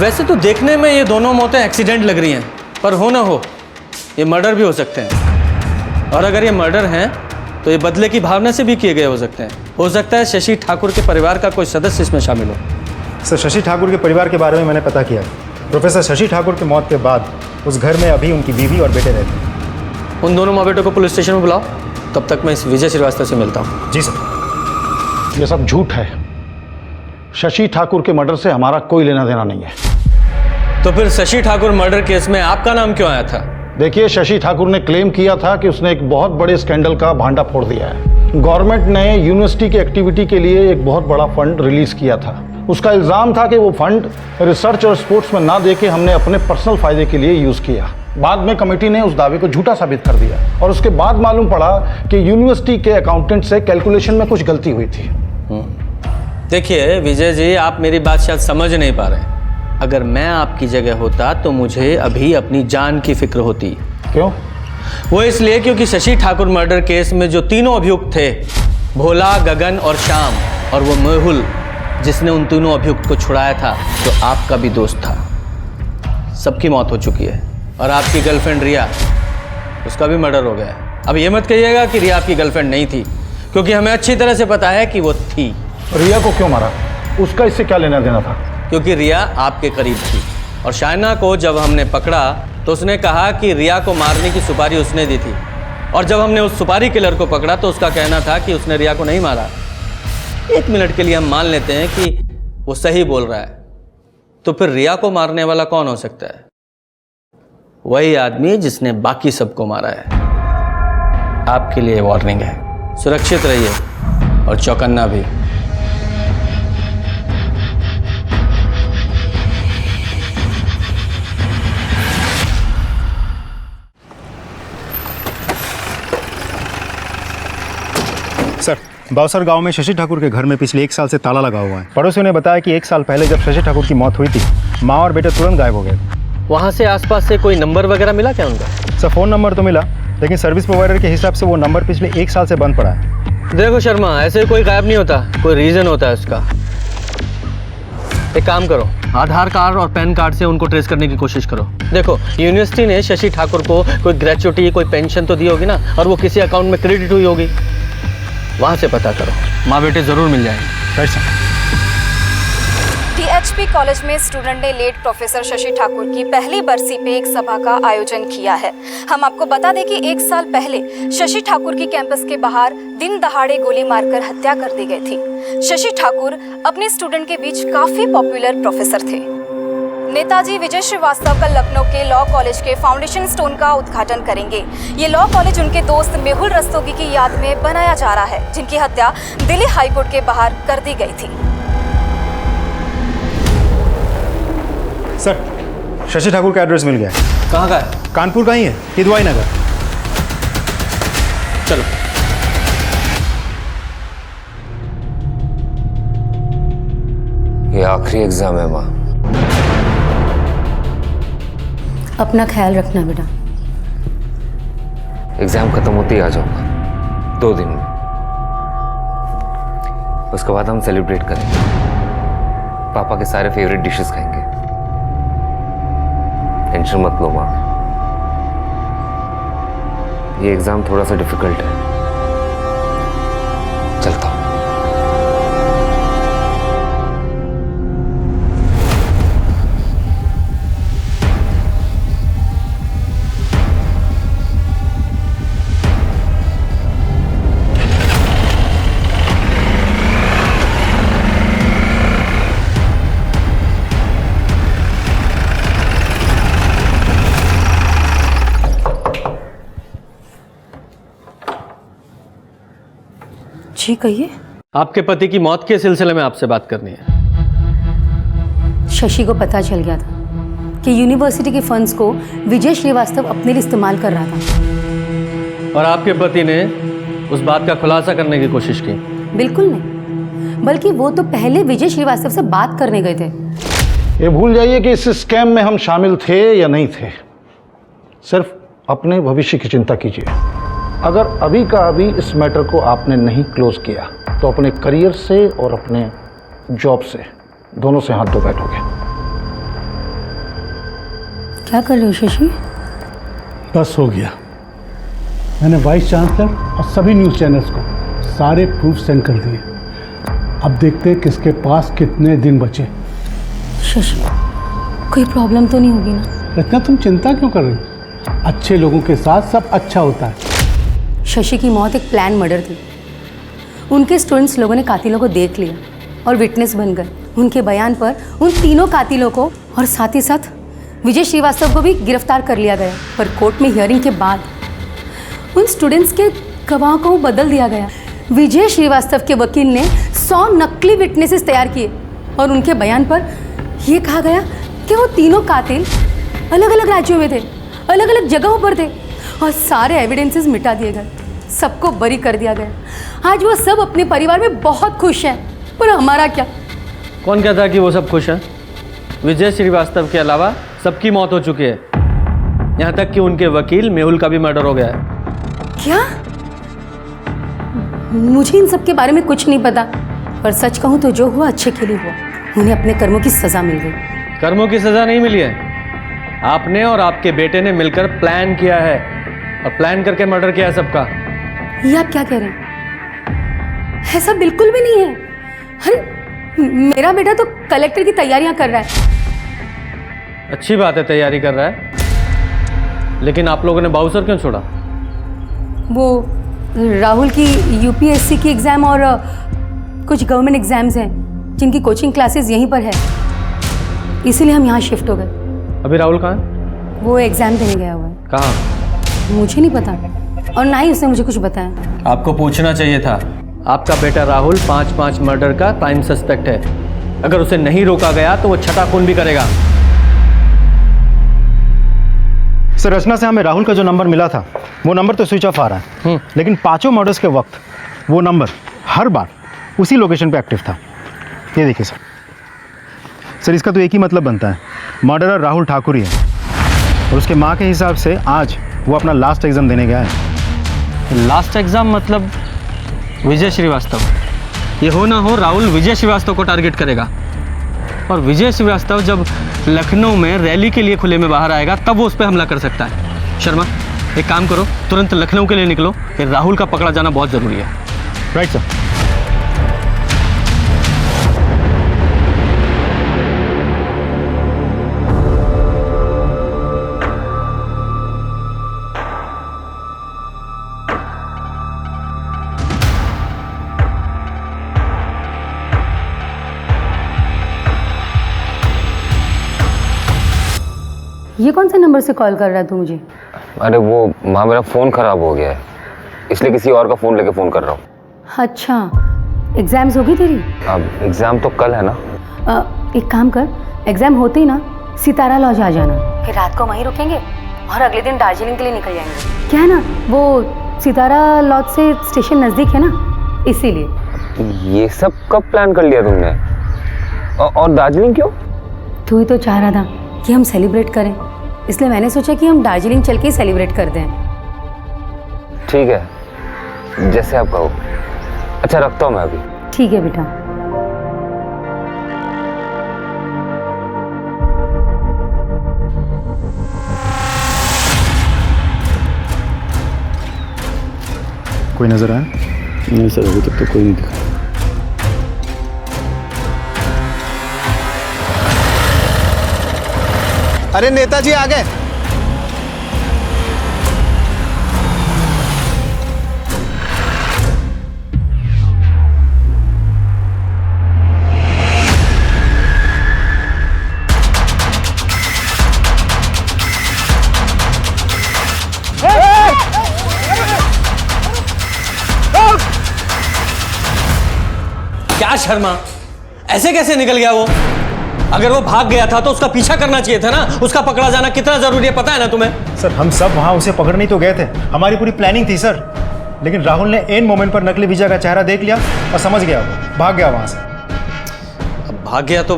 वैसे तो देखने में ये दोनों मौतें एक्सीडेंट लग रही हैं, पर हो ना हो ये मर्डर भी हो सकते हैं। और अगर ये मर्डर हैं तो ये बदले की भावना से भी किए गए हो सकते हैं। हो सकता है शशि ठाकुर के परिवार का कोई सदस्य इसमें शामिल हो। सर, शशि ठाकुर के परिवार के बारे में मैंने पता किया। प्रोफेसर शशि ठाकुर की मौत के बाद उस घर में अभी उनकी बीवी और बेटे रहते हैं। उन दोनों माँ बेटों को पुलिस स्टेशन में बुलाओ, तब तक मैं इस विजय श्रीवास्तव से मिलता हूँ। जी सर। ये सब झूठ है। शशि ठाकुर के मर्डर से हमारा कोई लेना देना नहीं है। तो फिर शशि ठाकुर मर्डर केस में आपका नाम क्यों आया था? देखिए, शशि ठाकुर ने क्लेम किया था कि उसने एक बहुत बड़े स्कैंडल का भांडा फोड़ दिया है। गवर्नमेंट ने यूनिवर्सिटी की एक्टिविटी के लिए एक बहुत बड़ा फंड रिलीज किया था। उसका इल्ज़ाम था कि वो फंड रिसर्च और स्पोर्ट्स में ना देके हमने अपने पर्सनल फ़ायदे के लिए यूज़ किया। बाद में कमेटी ने उस दावे को झूठा साबित कर दिया और उसके बाद मालूम पड़ा कि यूनिवर्सिटी के अकाउंटेंट से कैलकुलेशन में कुछ गलती हुई थी। देखिए विजय जी, आप मेरी बात शायद समझ नहीं पा रहे हैं। अगर मैं आपकी जगह होता तो मुझे अभी अपनी जान की फिक्र होती। क्यों? वो इसलिए क्योंकि शशि ठाकुर मर्डर केस में जो तीनों अभियुक्त थे, भोला, गगन और श्याम, और वो मेहुल जिसने उन तीनों अभियुक्त को छुड़ाया था, तो आपका भी दोस्त था, सबकी मौत हो चुकी है। और आपकी गर्लफ्रेंड रिया, उसका भी मर्डर हो गया है। अब ये मत कहिएगा कि रिया आपकी गर्लफ्रेंड नहीं थी, क्योंकि हमें अच्छी तरह से पता है कि वो थी। रिया को क्यों मारा? उसका इससे क्या लेना देना था? क्योंकि रिया आपके करीब थी, और शाइना को जब हमने पकड़ा तो उसने कहा कि रिया को मारने की सुपारी उसने दी थी, और जब हमने उस सुपारी किलर को पकड़ा तो उसका कहना था कि उसने रिया को नहीं मारा। 1 मिनट के लिए हम मान लेते हैं कि वो सही बोल रहा है, तो फिर रिया को मारने वाला कौन हो सकता है? वही आदमी जिसने बाकी सबको मारा है। आपके लिए वार्निंग है, सुरक्षित रहिए और चौकन्ना भी। सर, बावसर गांव में शशि ठाकुर के घर में पिछले 1 साल से ताला लगा हुआ है। पड़ोसियों ने बताया कि 1 साल पहले जब शशि ठाकुर की मौत हुई थी, माँ और बेटे तुरंत गायब हो गए। वहाँ से आसपास से कोई नंबर वगैरह मिला क्या उनका? सर, फ़ोन नंबर तो मिला, लेकिन सर्विस प्रोवाइडर के हिसाब से वो नंबर पिछले 1 साल से बंद पड़ा है। देखो शर्मा, ऐसे कोई गायब नहीं होता, कोई रीज़न होता है उसका। एक काम करो, आधार कार्ड और पैन कार्ड से उनको ट्रेस करने की कोशिश करो। देखो, यूनिवर्सिटी ने शशि ठाकुर को कोई ग्रेचुइटी, कोई पेंशन तो दी होगी ना, और वो किसी अकाउंट में क्रेडिट हुई होगी, वहाँ से पता करो। माँ बेटे ज़रूर मिल जाएंगे। टीएचपी कॉलेज में स्टूडेंट ने लेट प्रोफेसर शशि ठाकुर की पहली बरसी पे एक सभा का आयोजन किया है। हम आपको बता दें कि 1 साल पहले शशि ठाकुर की कैंपस के बाहर दिन दहाड़े गोली मारकर हत्या कर दी गई थी। शशि ठाकुर अपने स्टूडेंट के बीच काफी पॉपुलर प्रोफेसर थे। नेताजी विजय श्रीवास्तव कल लखनऊ के लॉ कॉलेज के फाउंडेशन स्टोन का उद्घाटन करेंगे। ये लॉ कॉलेज उनके दोस्त मेहुल रस्तोगी की याद में बनाया जा रहा है, जिनकी हत्या दिल्ली हाईकोर्ट के बाहर कर दी गई थी। सर, शशि ठाकुर का एड्रेस मिल गया है। कहाँ का है? कानपुर का ही है, हिदवाई नगर। चलो। ये आखिरी एग्जाम है माँ। अपना ख्याल रखना बेटा। एग्जाम खत्म होते ही आ जाऊंगा, 2 दिन में। उसके बाद हम सेलिब्रेट करेंगे, पापा के सारे फेवरेट डिशेस खाएंगे। टेंशन मत लो माँ, ये एग्जाम थोड़ा सा डिफिकल्ट है। चलता हूँ। जी कहिए। आपके पति की मौत के सिलसिले में आपसे बात करनी है। शशि को पता चल गया था कि यूनिवर्सिटी के फंड्स को विजय श्रीवास्तव अपने लिए इस्तेमाल कर रहा था, और आपके पति ने उस बात का खुलासा करने की कोशिश की? बिल्कुल नहीं, बल्कि वो तो पहले विजय श्रीवास्तव से बात करने गए थे। ये भूल जाइए कि इस स्कैम में हम शामिल थे या नहीं थे, सिर्फ अपने भविष्य की चिंता कीजिए। अगर अभी का अभी इस मैटर को आपने नहीं क्लोज किया तो अपने करियर से और अपने जॉब से, दोनों से हाथ धो बैठोगे। क्या कर रहे हो शशि? बस हो गया। मैंने वाइस चांसलर और सभी न्यूज़ चैनल्स को सारे प्रूफ सेंड कर दिए। अब देखते हैं किसके पास कितने दिन बचे। शशि, कोई प्रॉब्लम तो नहीं होगी ना? इतना तुम चिंता क्यों कर रही हो? अच्छे लोगों के साथ सब अच्छा होता है। शशि की मौत एक प्लान मर्डर थी। उनके स्टूडेंट्स लोगों ने कातिलों को देख लिया और विटनेस बन गए। उनके बयान पर उन तीनों कातिलों को और साथ ही साथ विजय श्रीवास्तव को भी गिरफ्तार कर लिया गया। पर कोर्ट में हियरिंग के बाद उन स्टूडेंट्स के गवाह को बदल दिया गया। विजय श्रीवास्तव के वकील ने 100 नकली विटनेसेस तैयार किए और उनके बयान पर यह कहा गया कि वो तीनों कातिल अलग अलग राज्यों में थे, अलग अलग जगहों पर थे और सारे एविडेंसेस मिटा दिए गए, सबको बरी कर दिया गया। आज वो सब अपने परिवार में बहुत खुश हैं, पर हमारा क्या? कौन कहता है कि वो सब खुश हैं? विजय श्रीवास्तव के अलावा सबकी मौत हो चुकी है, यहाँ तक कि उनके वकील मेहुल का भी मर्डर हो गया है। क्या? मुझे इन सब के बारे में कुछ नहीं पता, पर सच कहूँ तो जो हुआ अच्छे के लिए हुआ। उन्हें अपने कर्मों की सजा मिल गई। कर्मों की सजा नहीं मिली है, आपने और आपके बेटे ने मिलकर प्लान किया है और प्लान करके मर्डर किया है सबका। ये आप क्या कह रहे हैं? ऐसा बिल्कुल भी नहीं है। अरे मेरा बेटा तो कलेक्टर की तैयारियां कर रहा है। अच्छी बात है, तैयारी कर रहा है, लेकिन आप लोगों ने बाउसर क्यों छोड़ा? वो राहुल की यूपीएससी की एग्ज़ाम और कुछ गवर्नमेंट एग्जाम्स हैं जिनकी कोचिंग क्लासेस यहीं पर है, इसीलिए हम यहाँ शिफ्ट हो गए। अभी राहुल कहाँ है? वो एग्ज़ाम देने गया हुआ है। कहाँ? मुझे नहीं पता और ना ही उसने मुझे कुछ बताया। आपको पूछना चाहिए था। आपका बेटा राहुल 5 मर्डर का प्राइम सस्पेक्ट है। अगर उसे नहीं रोका गया तो वो छठा खून भी करेगा। सर, रचना से हमें राहुल का जो नंबर मिला था वो नंबर तो स्विच ऑफ आ रहा है, लेकिन 5 मर्डर्स के वक्त वो नंबर हर बार उसी लोकेशन पे एक्टिव था। ये देखिए सर, इसका तो एक ही मतलब बनता है, मर्डरर राहुल ठाकुर ही है और उसके माँ के हिसाब से आज वो अपना लास्ट एग्ज़ाम देने गया है। लास्ट एग्जाम मतलब विजय श्रीवास्तव? ये हो ना हो राहुल विजय श्रीवास्तव को टारगेट करेगा, और विजय श्रीवास्तव जब लखनऊ में रैली के लिए खुले में बाहर आएगा तब वो उस पर हमला कर सकता है। शर्मा, एक काम करो, तुरंत लखनऊ के लिए निकलो, फिर राहुल का पकड़ा जाना बहुत ज़रूरी है। Right sir. ये कौन से नंबर से कॉल कर रहा है तू मुझे? अरे वो माँ, मेरा फ़ोन ख़राब हो गया है, इसलिए किसी और का फ़ोन लेके फ़ोन कर रहा हूँ। अच्छा, एग्जाम्स होगी तेरी? अब एग्ज़ाम तो कल है ना। एक काम कर, एग्जाम होते ही ना सितारा लॉज आ जाना, फिर रात को वहीं रुकेंगे और अगले दिन दार्जिलिंग के लिए निकल जाएंगे। क्या है ना, वो सितारा लॉज से स्टेशन नज़दीक है ना, इसीलिए। ये सब कब प्लान कर लिया तुमने? और दार्जिलिंग क्यों? तू ही तो चाह रहा था कि हम सेलिब्रेट करें, इसलिए मैंने सोचा कि हम दार्जिलिंग चल के ही सेलिब्रेट कर दें। ठीक है, जैसे आप कहो। अच्छा, रखता हूँ मैं अभी। ठीक है बेटा। कोई नजर आया? नहीं सर, अभी तक तो कोई नहीं दिखा। अरे नेताजी आ गए। क्या शर्मा, ऐसे कैसे निकल गया वो? अगर वो भाग गया था तो उसका पीछा करना चाहिए था ना। उसका पकड़ा जाना कितना जरूरी है पता है ना तुम्हें? सर, हम सब वहाँ उसे पकड़ने ही तो गए थे, हमारी पूरी प्लानिंग थी सर, लेकिन राहुल ने एन मोमेंट पर नकली विजय का चेहरा देख लिया और समझ गया, वो भाग गया वहाँ से। अब भाग गया तो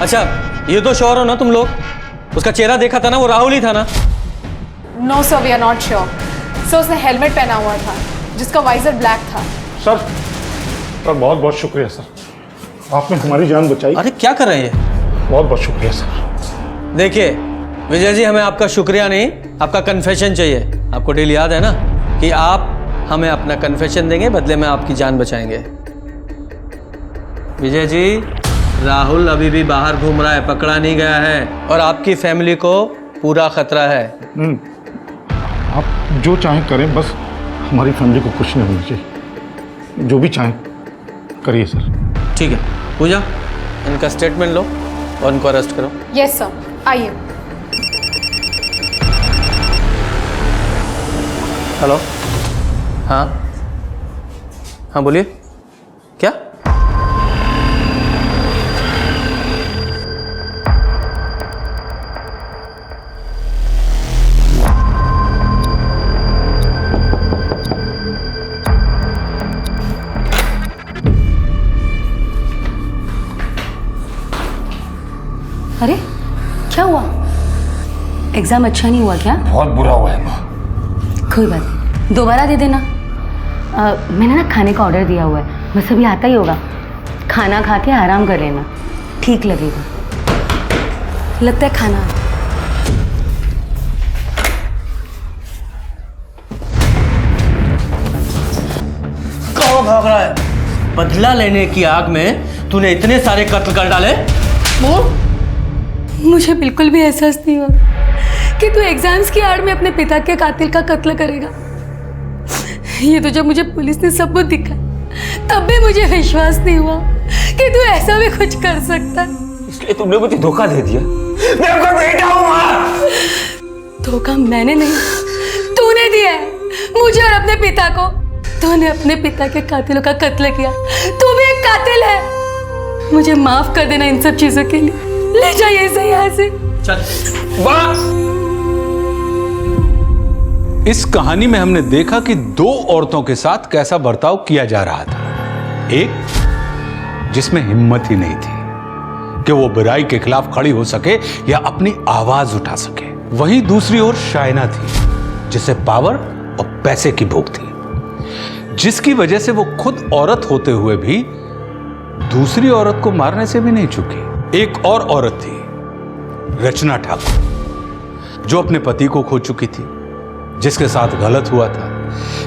अच्छा, ये तो श्योर हो ना तुम लोग? उसका चेहरा देखा था ना, वो राहुल ही था ना? No sir, we are not sure. Sir, उसने हेलमेट पहना हुआ था जिसका वाइजर ब्लैक था। सर बहुत बहुत शुक्रिया सर, आपने हमारी जान बचाई। अरे क्या कर रहे हैं? बहुत बहुत शुक्रिया सर। देखिए विजय जी, हमें आपका शुक्रिया नहीं, आपका कन्फेशन चाहिए। आपको डील याद है ना कि आप हमें अपना कन्फेशन देंगे, बदले में आपकी जान बचाएंगे। विजय जी, राहुल अभी भी बाहर घूम रहा है, पकड़ा नहीं गया है और आपकी फैमिली को पूरा खतरा है। आप जो चाहें करें, बस हमारी फैमिली को कुछ नहीं होना चाहिए। जो भी चाहें करिए सर। ठीक है पूजा, इनका स्टेटमेंट लो और इनको अरेस्ट करो। यस सर, आइए। हेलो हाँ हाँ बोलिए, क्या? अरे क्या हुआ? एग्जाम अच्छा नहीं हुआ क्या? बहुत बुरा हुआ है माँ। कोई बात नहीं, दोबारा दे देना। मैंने ना खाने का ऑर्डर दिया हुआ है, बस अभी आता ही होगा। खाना खा के आराम कर लेना, ठीक लगेगा। लगता है खाना कहाँ भाग रहा है? बदला लेने की आग में तूने इतने सारे कत्ल कर डाले। मुझे बिल्कुल भी एहसास नहीं हुआ कि तू एग्जाम्स की आड़ में अपने पिता के कातिल का कत्ल करेगा। ये तो जब मुझे पुलिस ने सबूत दिखा तब भी मुझे विश्वास नहीं हुआ कि तू ऐसा भी कुछ कर सकता है। इसलिए तुमने मुझे धोखा दे दिया। मैं आपका बेटा हूँ माँ। धोखा मैंने नहीं, तूने दिया है मुझे और अपने पिता को। तूने अपने पिता के कातिलों का कत्ल किया, तू भी एक कातिल है। मुझे माफ कर देना इन सब चीजों के लिए। ले जाइए इसे यहाँ से। इस कहानी में हमने देखा कि दो औरतों के साथ कैसा बर्ताव किया जा रहा था। एक जिसमें हिम्मत ही नहीं थी कि वो बुराई के खिलाफ खड़ी हो सके या अपनी आवाज उठा सके। वहीं दूसरी ओर शाइना थी जिसे पावर और पैसे की भूख थी, जिसकी वजह से वो खुद औरत होते हुए भी दूसरी औरत को मारने से भी नहीं चूकी। एक और औरत थी, रचना ठाकुर, जो अपने पति को खो चुकी थी, जिसके साथ गलत हुआ था,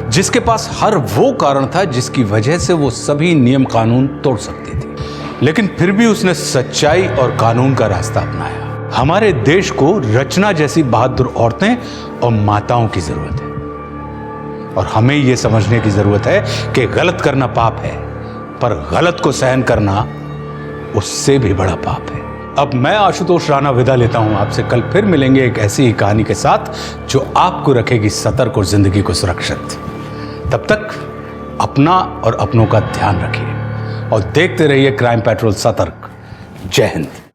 जिसके पास हर वो कारण था जिसकी वजह से वो सभी नियम कानून तोड़ सकती थी, लेकिन फिर भी उसने सच्चाई और कानून का रास्ता अपनाया। हमारे देश को रचना जैसी बहादुर औरतें और माताओं की जरूरत है, और हमें यह समझने की जरूरत है कि गलत करना पाप है, पर गलत को सहन करना उससे भी बड़ा पाप है। अब मैं आशुतोष राणा विदा लेता हूं आपसे। कल फिर मिलेंगे एक ऐसी ही कहानी के साथ जो आपको रखेगी सतर्क और जिंदगी को सुरक्षित। तब तक अपना और अपनों का ध्यान रखिए और देखते रहिए क्राइम पेट्रोल सतर्क। जय हिंद।